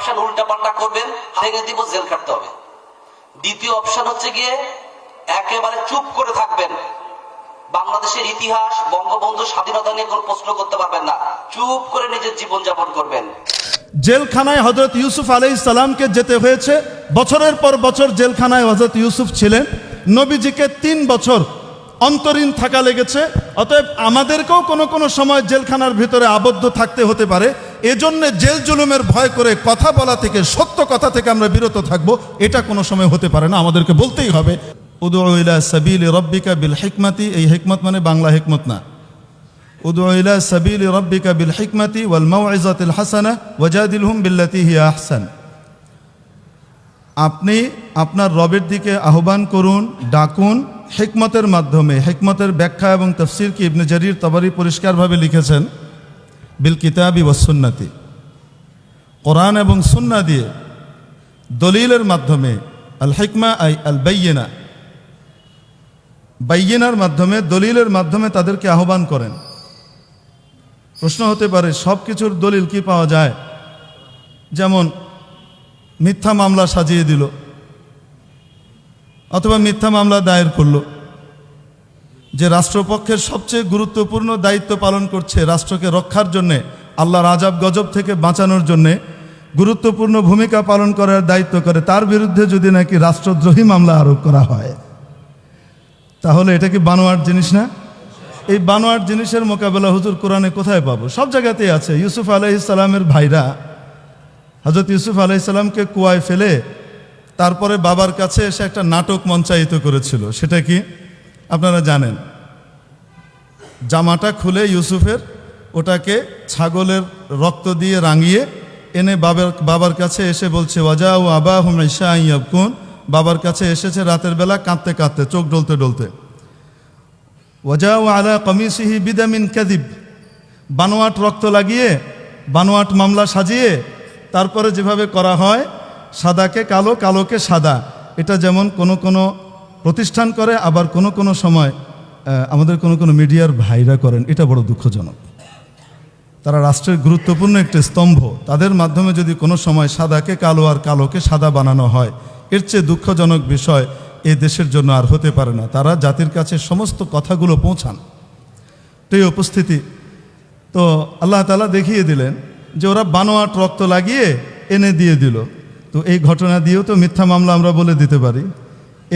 Option উল্টা পাল্টা করবেন, ভেঙে দিব, জেল কাটতে হবে। দ্বিতীয় অপশন হচ্ছে গিয়ে একেবারে চুপ করে থাকবেন। বাংলাদেশের ইতিহাস, বঙ্গবন্ধু স্বাধীনতা নিয়ে কোনো প্রশ্ন করতে পারবেন না, চুপ করে নিজের জীবন যাপন করবেন। জেলখানায় হযরত ইউসুফ আলাইহিস সালামকে যেতে হয়েছে, বছরের পর বছর জেলখানায় হযরত ইউসুফ ছিলেন। নবীজিকে 3 বছর অন্তরীণ থাকা লেগেছে। অতএব আমাদেরকেও কোনো কোনো সময় জেলখানার ভিতরে আবদ্ধ থাকতে হতে পারে। এজন্য জেল জুলুমের ভয় করে কথা বলা থেকে, সত্য কথা থেকে আমরা বিরত থাকব, এটা কোনো সময় হতে পারে না, আমাদেরকে বলতেই হবে। উদউ ইলা সাবিলি রাব্বিকা বিল হিকমাতি, এই হিকমত মানে বাংলা হিকমত না। উদউ ইলা সাবিলি রাব্বিকা বিল হিকমাতি ওয়াল মাউইযাতিল হাসানাহ ওয়াজাদিলহুম বিল্লাতী হিয়া আহসান। আপনি আপনার রবের দিকে আহ্বান করুন, ডাকুন হিকমতের মাধ্যমে। হিকমতের ব্যাখ্যা এবং তাফসীর কি ইবনে জারির তাবারি পরিষ্কারভাবে লিখেছেন, বিল কিতাবি ওয়াস সুন্নাতি, কোরআন এবং সুন্নাহ দিয়ে দলিলের মাধ্যমে। আল হিকমা আই আল বাইয়িনা, বাইয়িনার মাধ্যমে, দলিলের মাধ্যমে তাদেরকে আহ্বান করেন। প্রশ্ন হতে পারে সব কিছুর দলিল কি পাওয়া যায়? যেমন মিথ্যা মামলা সাজিয়ে দিল, অথবা মিথ্যা মামলা দায়ের করলো। যে রাষ্ট্রপক্ষের সবচেয়ে গুরুত্বপূর্ণ দায়িত্ব পালন করছে, রাষ্ট্রকে রক্ষার জন্যে, আল্লাহর আযাব গজব থেকে বাঁচানোর জন্যে গুরুত্বপূর্ণ ভূমিকা পালন করার দায়িত্ব করে, তার বিরুদ্ধে যদি নাকি রাষ্ট্রদ্রোহী মামলা আরোপ করা হয়, তাহলে এটা কি বানোয়াট জিনিস না? এই বানোয়াট জিনিসের মোকাবেলা হুজুর কোরআনে কোথায় পাবো? সব জায়গাতেই আছে। ইউসুফ আলাইহিস সালামের ভাইরা হযরত ইউসুফ আলাইহিস সালামকে কুয়ায় ফেলে তারপরে বাবার কাছে এসে একটা নাটক মঞ্চায়িত করেছিল। সেটা কি আপনারা জানেন? জামাটা খুলে ইউসুফের, ওটাকে ছাগলের রক্ত দিয়ে রাঙিয়ে এনে বাবার কাছে এসে বলছে ওয়াজাউ আবাহুম ইশাআন ইয়াবকুন। বাবার কাছে এসেছে রাতের বেলা কাঁদতে কাঁদতে, চোখ ডলতে ডলতে। ওয়াজাউ আলা কমিসিহি বিদামিন কাযিব, বানোয়াট রক্ত লাগিয়ে, বানোয়াট মামলা সাজিয়ে তারপরে যেভাবে করা হয়, সাদাকে কালো, কালোকে সাদা, এটা যেমন কোনো কোনো প্রতিষ্ঠান করে, আবার কোনো কোনো সময় আমাদের কোনো কোনো মিডিয়ার ভাইরা করেন। এটা বড় দুঃখজনক। তারা রাষ্ট্রের গুরুত্বপূর্ণ একটি স্তম্ভ, তাদের মাধ্যমে যদি কোনো সময় সাদাকে কালো আর কালোকে সাদা বানানো হয়, এর চেয়ে দুঃখজনক বিষয় এই দেশের জন্য আর হতে পারে না। তারা জাতির কাছে সমস্ত কথাগুলো পৌঁছান। তো এই উপস্থিতি, তো আল্লাহ তাআলা দেখিয়ে দিলেন যে ওরা বানোয়াট রক্ত লাগিয়ে এনে দিয়ে দিল। তো এই ঘটনা দিয়েও তো মিথ্যা মামলা আমরা বলে দিতে পারি।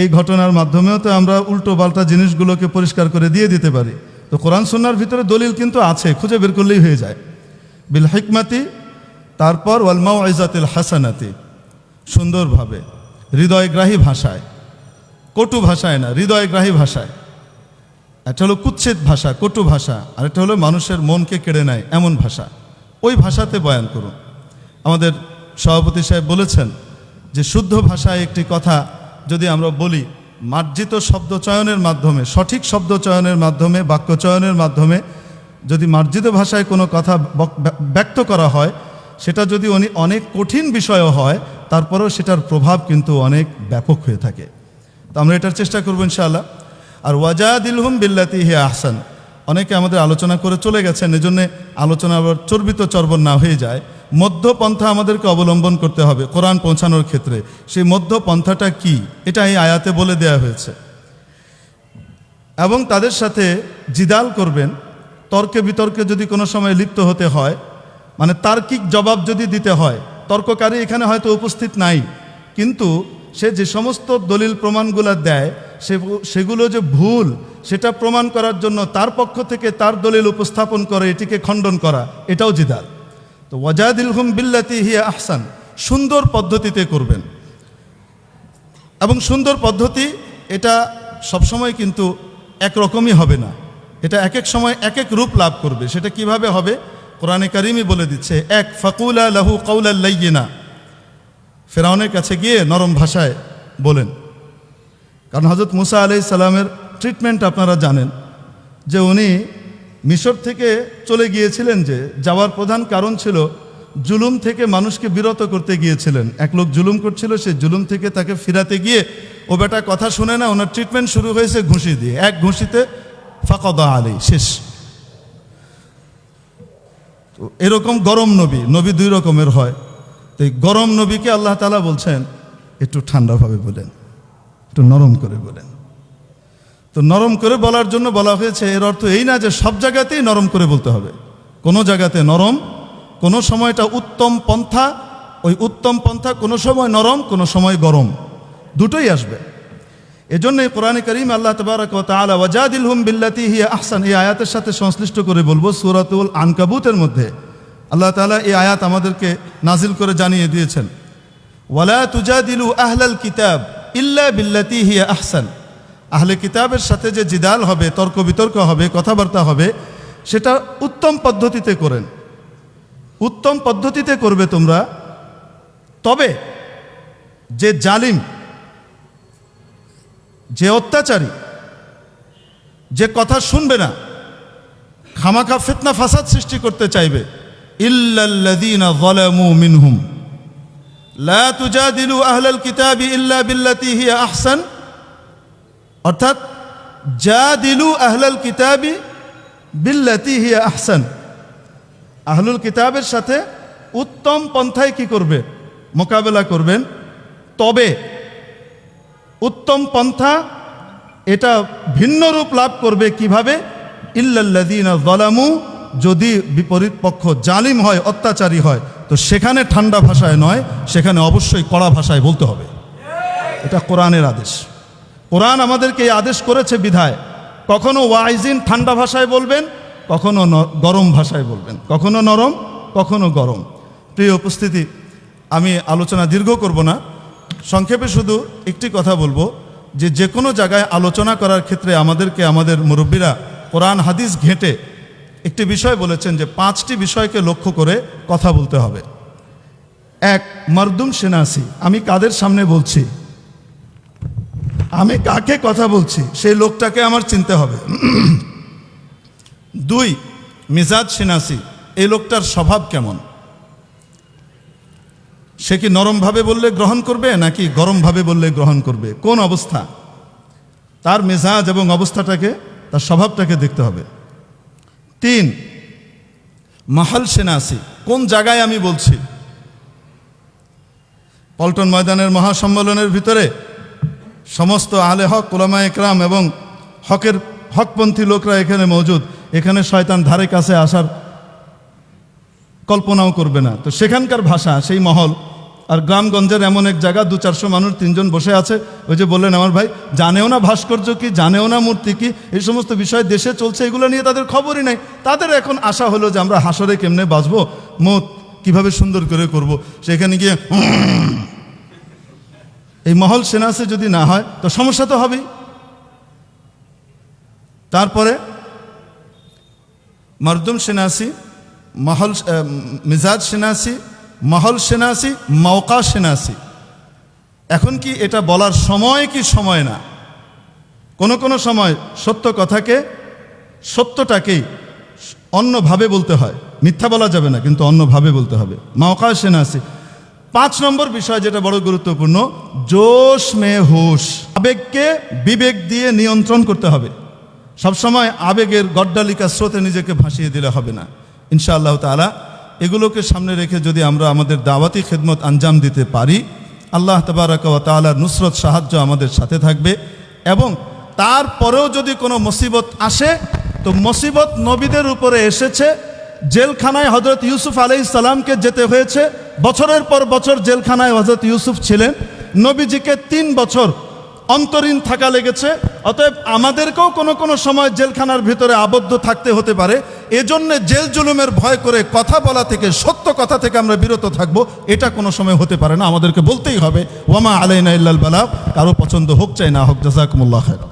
এই ঘটনার মাধ্যমেও তো আমরা উল্টো পাল্টা জিনিসগুলোকে পরিষ্কার করে দিয়ে দিতে পারি। তো কোরআন সুন্নাহর ভিতরে দলিল কিন্তু আছে, খুঁজে বের করলেই হয়ে যায়। বিল হিকমাতি, তারপর ওয়াল মাউইযাতিল হাসানাতি, সুন্দরভাবে, হৃদয়গ্রাহী ভাষায়, কটু ভাষায় না, হৃদয়গ্রাহী ভাষায়। একটা হলো কুৎসিত ভাষা, কটু ভাষা, আর একটা হলো মানুষের মনকে কেড়ে নেয় এমন ভাষা। ওই ভাষাতে বয়ান করুন। আমাদের সভাপতি সাহেব বলেছেন যে শুদ্ধ ভাষায় একটি কথা যদি আমরা বলি, মার্জিত শব্দ চয়নের মাধ্যমে, সঠিক শব্দ চয়নের মাধ্যমে, বাক্য চয়নের মাধ্যমে যদি মার্জিত ভাষায় কোনো কথা ব্যক্ত করা হয়, সেটা যদি অনেক কঠিন বিষয়ও হয়, তারপরেও সেটার প্রভাব কিন্তু অনেক ব্যাপক হয়ে থাকে। তো আমরা এটার চেষ্টা করব ইনশাআল্লাহ। আর ওয়াজাদিলহুম বিল্লাতী হিয়া আহসান, অনেকে আমাদের আলোচনা করে চলে গেছেন, এজন্য আলোচনা আবার চর্বিত চর্বণ না হয়ে যায়। মধ্যপন্থা আমাদেরকে অবলম্বন করতে হবে কোরআন পৌঁছানোর ক্ষেত্রে। সেই মধ্যপন্থাটা কি, এটা এই আয়াতে বলে দেয়া হয়েছে। এবং তাদের সাথে জিদাল করবেন, তর্কে বিতর্কে যদি কোনো সময় লিপ্ত হতে হয়, মানে তার্কিক জবাব যদি দিতে হয়, তর্ককারী এখানে হয়তো উপস্থিত নাই, কিন্তু সে যে সমস্ত দলিল প্রমাণগুলো দেয় সেগুলো যে ভুল, সেটা প্রমাণ করার জন্য তার পক্ষ থেকে তার দলিল উপস্থাপন করে এটিকে খণ্ডন করা, এটাও জিদাল। তো ওয়াজাদিলহুম বিল্লাতী হিয়া আহসান, সুন্দর পদ্ধতিতে করবেন। এবং সুন্দর পদ্ধতি এটা সবসময় কিন্তু একরকমই হবে না, এটা এক এক সময় এক এক রূপ লাভ করবে। সেটা কিভাবে হবে কোরআনে কারিমই বলে দিচ্ছে। এক, ফাকুলা লাহু কাওলাল লাইয়িনা, ফেরাউনের কাছে গিয়ে নরম ভাষায় বলেন। কারণ হযরত মুসা আলাইহিস সালামের ট্রিটমেন্ট আপনারা জানেন, যে উনি মিশর থেকে চলে গিয়েছিলেন, যে যাওয়ার প্রধান কারণ ছিল জুলুম থেকে মানুষকে বিরত করতে গিয়েছিলেন। এক লোক জুলুম করছিল, সেই জুলুম থেকে তাকে ফিরাতে গিয়ে ও বেটা কথা শুনে না, ওনার ট্রিটমেন্ট শুরু হয়েছে ঘুষি দিয়ে। এক ঘুষিতে ফাকাদা আলী, শেষ। তো এরকম গরম নবী দুই রকমের হয়। তো এই গরম নবীকে আল্লাহ তাআলা বলছেন একটু ঠান্ডাভাবে বলেন, একটু নরম করে বলেন। তো নরম করে বলার জন্য বলা হয়েছে, এর অর্থ এই না যে সব জায়গাতেই নরম করে বলতে হবে। কোনো জায়গাতে নরম, কোনো সময়টা উত্তম পন্থা, ওই উত্তম পন্থা কোনো সময় নরম, কোনো সময় গরম, দুটোই আসবে। এজন্যই কোরআনে কারীম আল্লাহ তাবারাক ওয়া তাআলা ওয়াজাদিলহুম বিল্লাতী হিয়া আহসান, এই আয়াতের সাথে সংশ্লিষ্ট করে বলবো সূরাতুল আনকাবুতের মধ্যে আল্লাহ তাআলা এই আয়াত আমাদেরকে নাজিল করে জানিয়ে দিয়েছেন, ওয়ালা তুজাদিলু আহলাল কিতাব ইল্লা বিল্লাতী হিয়া আহসান। আহলে কিতাবের সাথে যে জিদাল হবে, তর্ক বিতর্ক হবে, কথাবার্তা হবে, সেটা উত্তম পদ্ধতিতে করেন, উত্তম পদ্ধতিতে করবে তোমরা। তবে যে জালিম, যে অত্যাচারী, যে কথা শুনবে না, খামাখা ফিতনা ফাসাদ সৃষ্টি করতে চাইবে, ইল্লাল্লাযীনা যালামু মিনহুম লা তুজাদিলু আহলাল কিতাবি ইল্লা বিল্লাতী হিয়া আহসান, অর্থাৎ জাদিলু আহলাল কিতাবি বিল্লাতী হিয়া আহসান। আহলুল কিতাবের সাথে উত্তম পন্থায় কি করবে? মোকাবেলা করবেন। তবে উত্তম পন্থা এটা ভিন্ন রূপ লাভ করবে কিভাবে? ইল্লাল্লাযীনা যালামু, যদি বিপরীত পক্ষ জালিম হয়, অত্যাচারী হয়, তো সেখানে ঠান্ডা ভাষায় নয়, সেখানে অবশ্যই কড়া ভাষায় বলতে হবে। এটা কোরআনের আদেশ। কোরআন আমাদেরকে এই আদেশ করেছে বিধায় কখনো ওয়াইজিন ঠান্ডা ভাষায় বলবেন, কখনো গরম ভাষায় বলবেন, কখনো নরম, কখনো গরম। প্রিয় উপস্থিতি, আমি আলোচনা দীর্ঘ করব না, সংক্ষেপে শুধু একটি কথা বলবো যে কোনো জায়গায় আলোচনা করার ক্ষেত্রে আমাদেরকে আমাদের মুরব্বীরা কোরআন হাদিস ঘেঁটে একটি বিষয় বলেছেন যে 5টি বিষয়কে লক্ষ্য করে কথা বলতে হবে। 1, মরদুম শিনাসি, আমি কাদের সামনে বলছি, আমি কাকে কথা বলছি, সেই লোকটাকে আমার চিনতে হবে। 2, মিজাজ শিনাসি, এই লোকটার স্বভাব কেমন, সে কি নরমভাবে বললে গ্রহণ করবে নাকি গরমভাবে বললে গ্রহণ করবে, কোন অবস্থা, তার মেজাজ এবং অবস্থাটাকে, তার স্বভাবটাকে দেখতে হবে। 3, মাহাল শিনাসি, কোন জায়গায় আমি বলছি। পল্টন ময়দানের মহাসম্মেলনের ভিতরে সমস্ত আহলে হক, উলামায়ে কেরাম এবং হকপন্থী লোকরা এখানে মজুদ, এখানে শয়তান ধারে কাছে আসার কল্পনাও করবে না। তো সেখানকার ভাষা, সেই মহল, আর গ্রামগঞ্জের এমন এক জায়গা 200-400 মানুষ, 3 জন বসে আছে, ওই যে বললেন আমার ভাই, জানেও না ভাস্কর্য কি, জানেও না মূর্তি কি, এই সমস্ত বিষয় দেশে চলছে, এগুলো নিয়ে তাদের খবরই নাই। তাদের এখন আশা হলো যে আমরা হাসরে কেমনে বাঁচবো, মত কিভাবে সুন্দর করে করব, সেখানে গিয়ে এই মহল সেনাসে যদি না হয় তো সমস্যা তো হবেই। তারপরে মরদুম সেনাসি, মহল, মিজাজ সেনাসি, মহল সেনাসি, মৌকা সেনাসি। এখন কি এটা বলার সময় কি সময় না? কোনো সময় সত্য কথাকে, সত্যটাকেই অন্যভাবে বলতে হয়, মিথ্যা বলা যাবে না, কিন্তু অন্যভাবে বলতে হবে। মৌকা সেনাসি। 5 নম্বর বিষয় যেটা বড় গুরুত্বপূর্ণ, জোশ মে হুশ, আবেগকে বিবেক দিয়ে নিয়ন্ত্রণ করতে হবে। সবসময় আবেগের গড্ডালিকা স্রোতে নিজেকে ভাসিয়ে দিলে হবে না। ইনশাআল্লাহ তাআলা এগুলোকে সামনে রেখে যদি আমরা আমাদের দাওয়াতি খেদমত আঞ্জাম দিতে পারি, আল্লাহ তাবারাক ওয়া তাআলার নুসরত, সাহায্য আমাদের সাথে থাকবে। এবং তারপরেও যদি কোনো মুসিবত আসে, তো মুসিবত নবীদের উপরে এসেছে। জেলখানায় হযরত ইউসুফ আলাইহিস সালামকে যেতে হয়েছে, বছরের পর বছর জেলখানায় হযরত ইউসুফ ছিলেন। নবীজিকে 3 বছর অন্তরীণ থাকা লেগেছে। অতএব আমাদেরকেও কোনো সময় জেলখানার ভিতরে আবদ্ধ থাকতে হতে পারে। এজন্যে জেল জুলুমের ভয় করে কথা বলা থেকে, সত্য কথা থেকে আমরা বিরত থাকব, এটা কোনো সময় হতে পারে না, আমাদেরকে বলতেই হবে। ওয়ামা আলাইনা ইল্লাল বালাগ, কারো পছন্দ হোক চাই না হোক। জাযাকুমুল্লাহ খায়র।